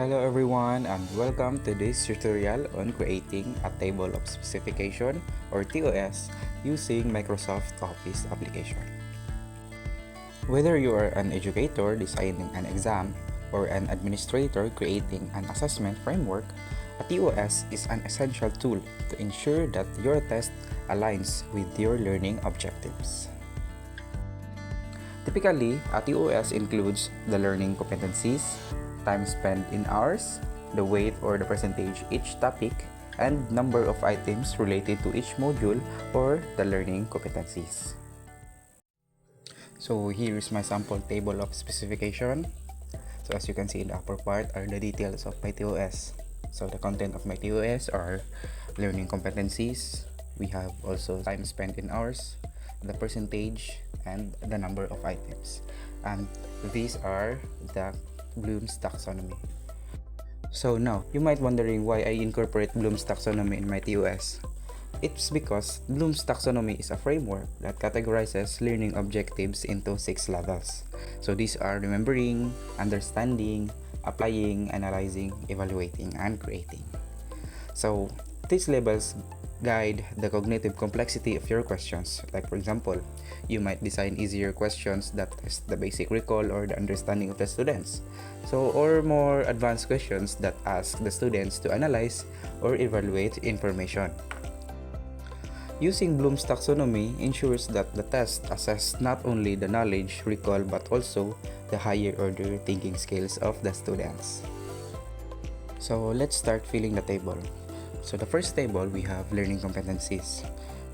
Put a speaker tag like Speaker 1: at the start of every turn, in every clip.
Speaker 1: Hello everyone and welcome to this tutorial on creating a table of specification or TOS using Microsoft Office application. Whether you are an educator designing an exam or an administrator creating an assessment framework, a TOS is an essential tool to ensure that your test aligns with your learning objectives. Typically, a TOS includes the learning competencies, time spent in hours, the weight or the percentage each topic, and number of items related to each module or the learning competencies. So here is my sample table of specification. So as you can see in the upper part are the details of my TOS. So the content of my TOS are learning competencies. We have also time spent in hours, the percentage, and the number of items. And these are the Bloom's Taxonomy. So now, you might wondering why I incorporate Bloom's Taxonomy in my TOS. It's because Bloom's Taxonomy is a framework that categorizes learning objectives into 6 levels. So these are remembering, understanding, applying, analyzing, evaluating, and creating. So these levels guide the cognitive complexity of your questions. Like for example, you might design easier questions that test the basic recall or the understanding of the students. Or more advanced questions that ask the students to analyze or evaluate information. Using Bloom's taxonomy ensures that the test assesses not only the knowledge recall but also the higher order thinking skills of the students. So let's start filling the table. So the first table, we have learning competencies.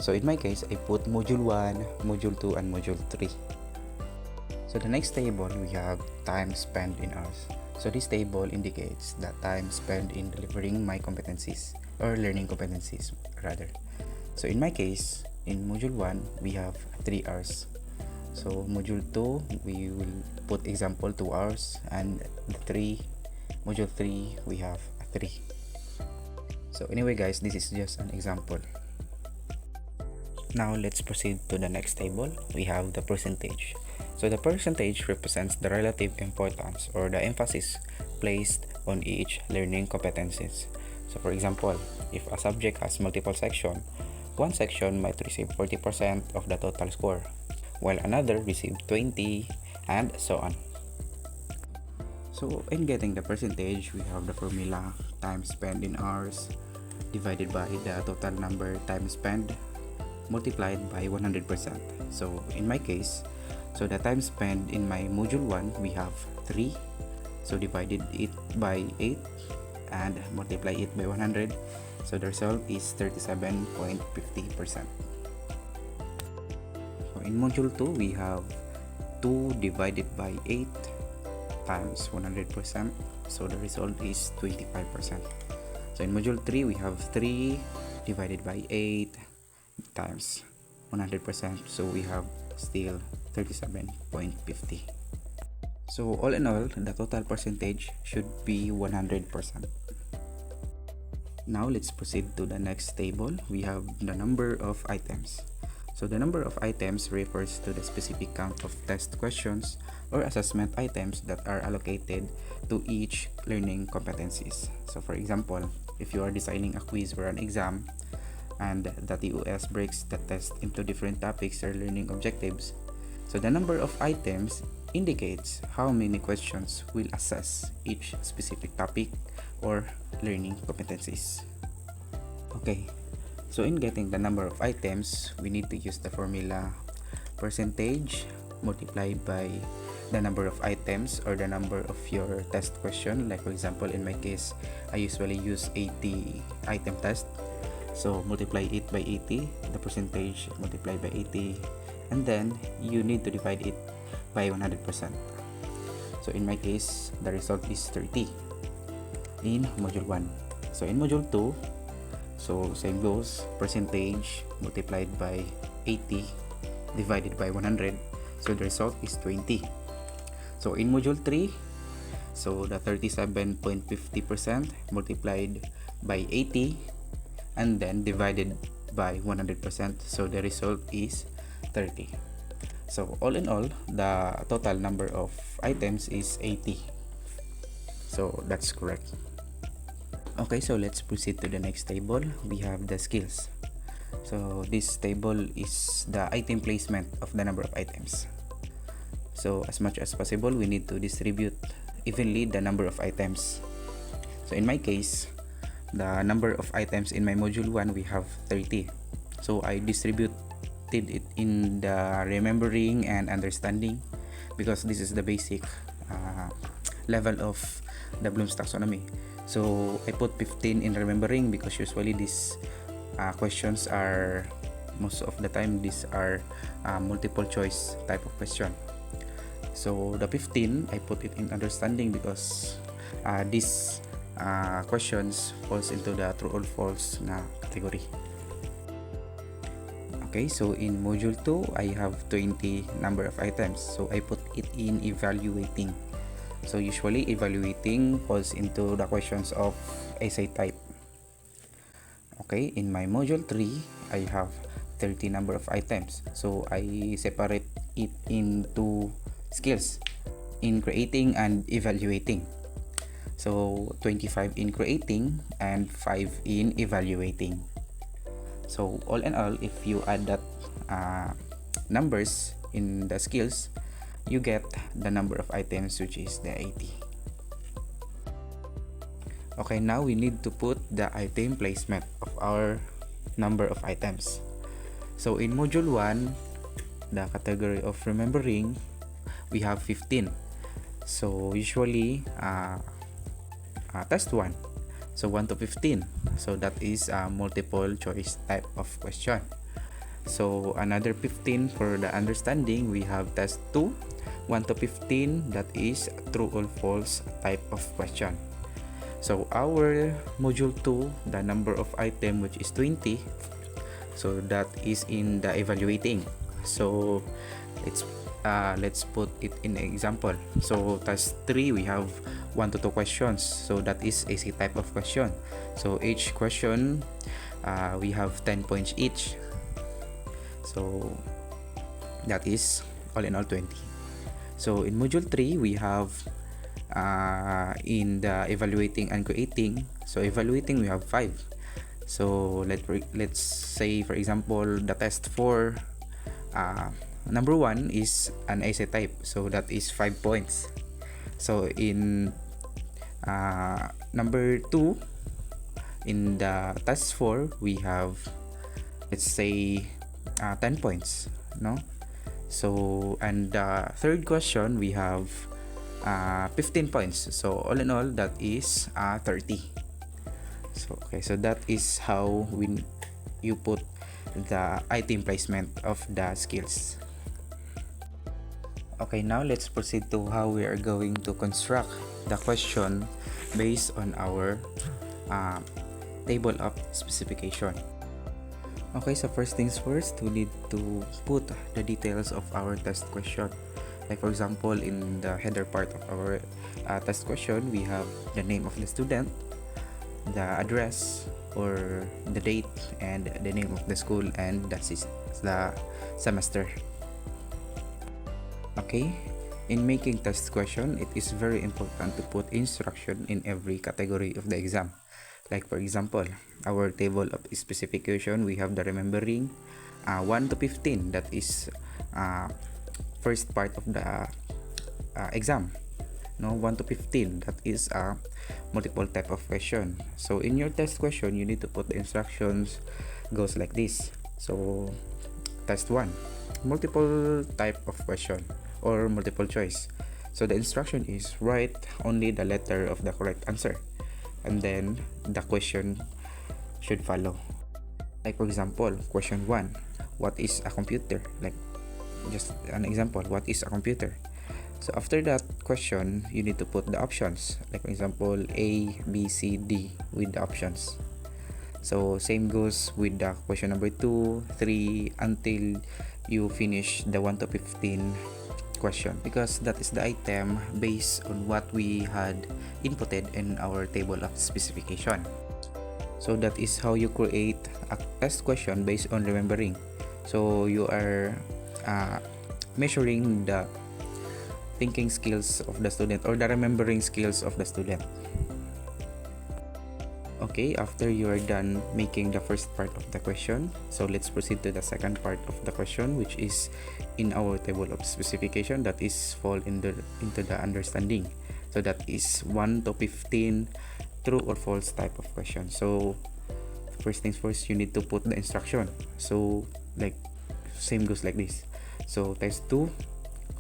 Speaker 1: So in my case, I put Module 1, Module 2, and Module 3. So the next table, we have time spent in hours. So this table indicates the time spent in delivering my competencies, or learning competencies rather. So in my case, in Module 1, we have 3 hours. So Module 2, we will put example 2 hours, and Module 3, we have 3. So anyway guys, this is just an example. Now let's proceed to the next table. We have the percentage. So the percentage represents the relative importance or the emphasis placed on each learning competencies. So for example, if a subject has multiple sections, one section might receive 40% of the total score, while another receives 20, and so on. So in getting the percentage, we have the formula time spent in hours divided by the total number time spent multiplied by 100%. So in my case, so the time spent in my module 1, we have 3. So divided it by 8 and multiply it by 100. So the result is 37.50%. So in module 2, we have 2 divided by 8 times 100%. So the result is 25%. So in module 3, we have 3 divided by 8 times 100%. So we have still 37.50. So all in all, the total percentage should be 100%. Now let's proceed to the next table. We have the number of items. So the number of items refers to the specific count of test questions or assessment items that are allocated to each learning competencies. So for example, if you are designing a quiz or an exam and the TOS breaks the test into different topics or learning objectives, so the number of items indicates how many questions will assess each specific topic or learning competencies. Okay, so in getting the number of items, we need to use the formula percentage multiplied by the number of items or the number of your test question. Like for example, in my case, I usually use 80 item test. So multiply it by 80, the percentage multiplied by 80, and then you need to divide it by 100%. So in my case, the result is 30 in module 1. So in module 2, so same goes, percentage multiplied by 80 divided by 100. So the result is 20. So in module 3, so the 37.50% multiplied by 80 and then divided by 100%. So the result is 30. So all in all, the total number of items is 80. So that's correct. Okay, so let's proceed to the next table. We have the skills. So this table is the item placement of the number of items. So as much as possible, we need to distribute evenly the number of items. So in my case, the number of items in my module 1, we have 30. So I distributed it in the remembering and understanding, because this is the basic level of the Bloom's taxonomy. So I put 15 in remembering, because usually these questions are, most of the time, these are multiple choice type of question. So the 15, I put it in understanding, because these questions falls into the true or false na category. Okay, so in module 2, I have 20 number of items, so I put it in evaluating. So usually evaluating falls into the questions of essay type. Okay, in my module 3, I have 30 number of items, so I separate it into skills in creating and evaluating. So 25 in creating and 5 in evaluating. So all in all, if you add that numbers in the skills, you get the number of items, which is the 80. Okay, now we need to put the item placement of our number of items. So in module 1, the category of remembering, we have 15. So usually test 1, so 1 to 15, so that is a multiple choice type of question. So another 15 for the understanding, we have test 2, 1 to 15, that is true or false type of question. So our module 2, the number of item, which is 20, so that is in the evaluating. So let's put it in example. So test 3, we have 1 to 2 questions, so that is essay type of question. So each question we have 10 points each, so that is all in all 20. So in module 3, we have in the evaluating and creating. So evaluating, we have 5. So let's say, for example, the test 4, number 1 is an essay type, so that is 5 points. So in number 2, in the test 4, we have, let's say, 10 points, no? So, and the third question, we have 15 points. So all in all, that is 30. So okay, so that is how you put the item placement of the skills. Okay, now let's proceed to how we are going to construct the question based on our table of specification. Okay, so first things first, we need to put the details of our test question. Like for example, in the header part of our test question, we have the name of the student, the address or the date, and the name of the school, and the semester. Okay, in making test question, it is very important to put instruction in every category of the exam. Like for example, our table of specification, we have the remembering 1 to 15, that is first part of the exam. No, 1 to 15, that is a multiple type of question. So in your test question, you need to put the instructions goes like this. So test 1, multiple type of question or multiple choice. So the instruction is write only the letter of the correct answer, and then the question should follow. Like for example, question 1, what is a computer? Like just an example, what is a computer? So after that question, you need to put the options. Like for example, A, B, C, D with the options. So same goes with the question number 2, 3, until you finish the 1 to 15 question, because that is the item based on what we had inputted in our table of specification. So that is how you create a test question based on remembering. So you are measuring the thinking skills of the student or the remembering skills of the student. Okay, after you are done making the first part of the question, so let's proceed to the second part of the question, which is in our table of specification, that is fall into the understanding. So that is 1 to 15 true or false type of question. So first things first, you need to put the instruction. So like same goes like this. So test 2,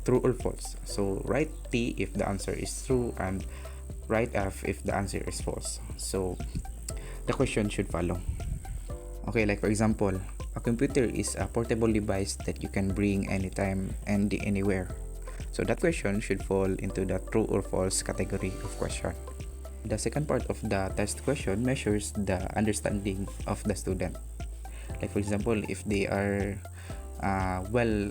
Speaker 1: true or false. So write T if the answer is true and write F if the answer is false. So the question should follow. Okay, like for example, a computer is a portable device that you can bring anytime and anywhere. So that question should fall into the true or false category of question. The second part of the test question measures the understanding of the student. Like for example, if they are well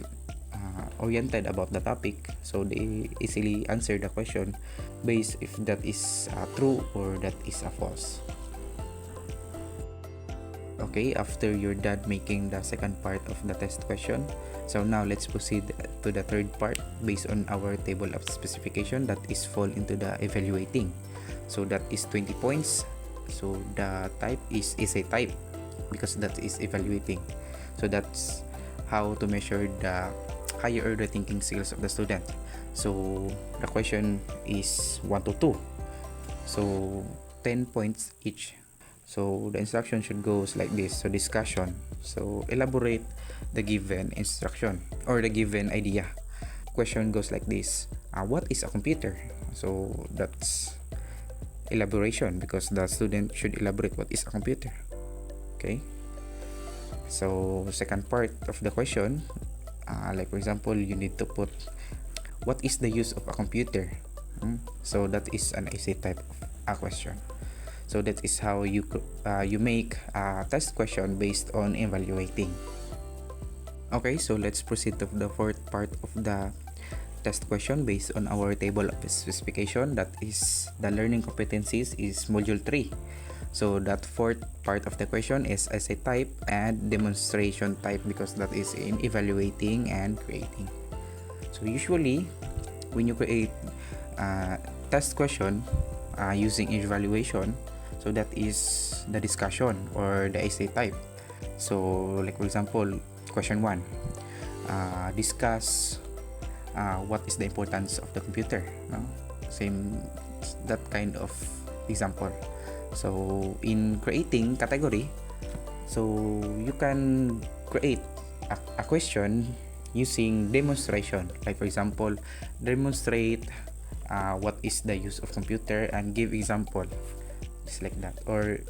Speaker 1: oriented about the topic, so they easily answer the question based if that is true or that is a false. Okay, after you're done making the second part of the test question, so now let's proceed to the third part based on our table of specification that is fall into the evaluating. So that is 20 points. So the type is essay type because that is evaluating. So that's how to measure the higher order thinking skills of the student. So the question is 1 to 2. So 10 points each. So the instruction should goes like this. So discussion. So elaborate the given instruction or the given idea. Question goes like this. What is a computer? So that's elaboration because the student should elaborate what is a computer. Okay. So second part of the question, like for example, you need to put what is the use of a computer. So that is an essay type of a question. So that is how you make a test question based on evaluating. Okay, so let's proceed to the fourth part of the test question based on our table of specification. That is the learning competencies is module 3. So that fourth part of the question is essay type and demonstration type because that is in evaluating and creating. So usually when you create a test question using evaluation, so that is the discussion or the essay type. So like for example, question 1, discuss what is the importance of the computer. Same that kind of example. So in creating category, so you can create a question using demonstration. Like for example, demonstrate what is the use of computer and give example. Just like that. Or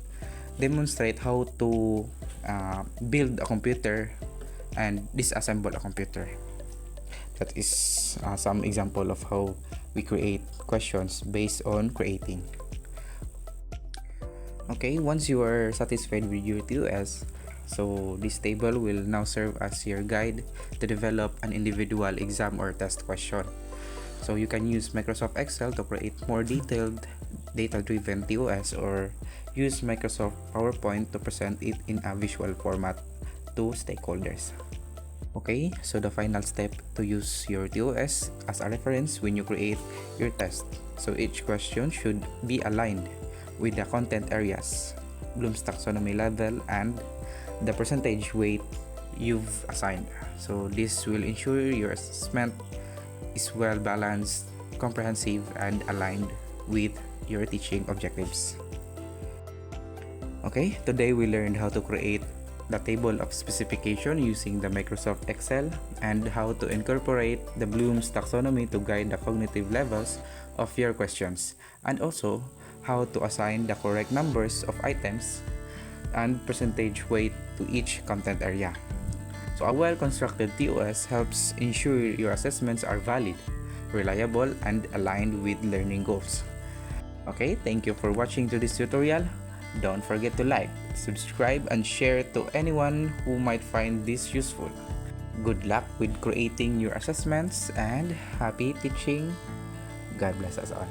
Speaker 1: demonstrate how to build a computer and disassemble a computer. That is some example of how we create questions based on creating. Okay, once you are satisfied with your TOS, so this table will now serve as your guide to develop an individual exam or test question. So you can use Microsoft Excel to create more detailed, data-driven TOS or use Microsoft PowerPoint to present it in a visual format to stakeholders. Okay, so the final step to use your TOS as a reference when you create your test. So each question should be aligned with the content areas, Bloom's taxonomy level, and the percentage weight you've assigned. So this will ensure your assessment is well balanced, comprehensive, and aligned with your teaching objectives. Okay, today we learned how to create the table of specification using the Microsoft Excel and how to incorporate the Bloom's taxonomy to guide the cognitive levels of your questions, and also how to assign the correct numbers of items and percentage weight to each content area. So a well-constructed TOS helps ensure your assessments are valid, reliable, and aligned with learning goals. Okay, thank you for watching to this tutorial. Don't forget to like, subscribe, and share to anyone who might find this useful. Good luck with creating your assessments and happy teaching. God bless us all.